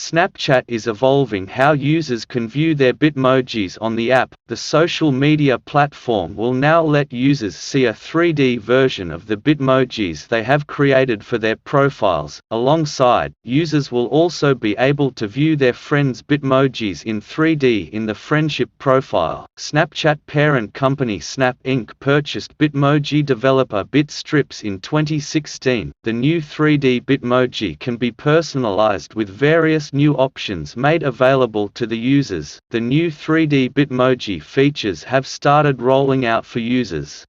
Snapchat is evolving how users can view their Bitmojis on the app. The social media platform will now let users see a 3D version of the Bitmojis they have created for their profiles. Alongside, users will also be able to view their friends' Bitmojis in 3D in the friendship profile. Snapchat parent company Snap Inc. purchased Bitmoji developer Bitstrips in 2016. The new 3D Bitmoji can be personalized with various new options made available to the users. The new 3D Bitmoji features have started rolling out for users.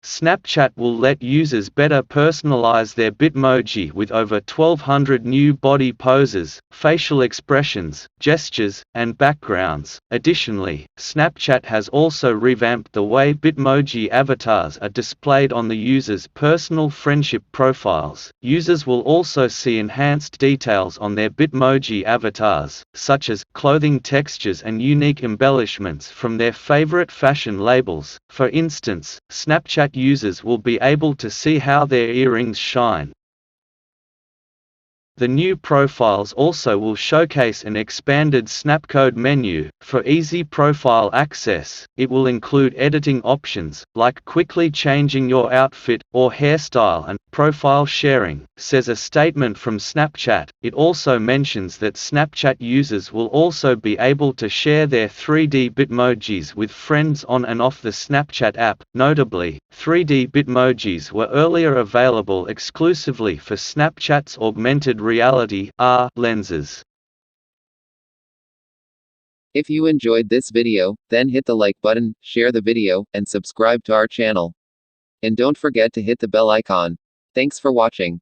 Snapchat will let users better personalize their Bitmoji with over 1,200 new body poses, facial expressions, gestures, and backgrounds. Additionally, Snapchat has also revamped the way Bitmoji avatars are displayed on the user's personal friendship profiles. Users will also see enhanced details on their Bitmoji avatars, such as clothing textures and unique embellishments from their favorite fashion labels. For instance, Snapchat users will be able to see how their earrings shine. The new profiles also will showcase an expanded Snapcode menu. For easy profile access, it will include editing options, like quickly changing your outfit or hairstyle, and profile sharing, says a statement from Snapchat. It also mentions that Snapchat users will also be able to share their 3D Bitmojis with friends on and off the Snapchat app. Notably, 3D Bitmojis were earlier available exclusively for Snapchat's augmented reality (AR) lenses. If you enjoyed this video, then hit the like button, share the video, and subscribe to our channel. And don't forget to hit the bell icon. Thanks for watching.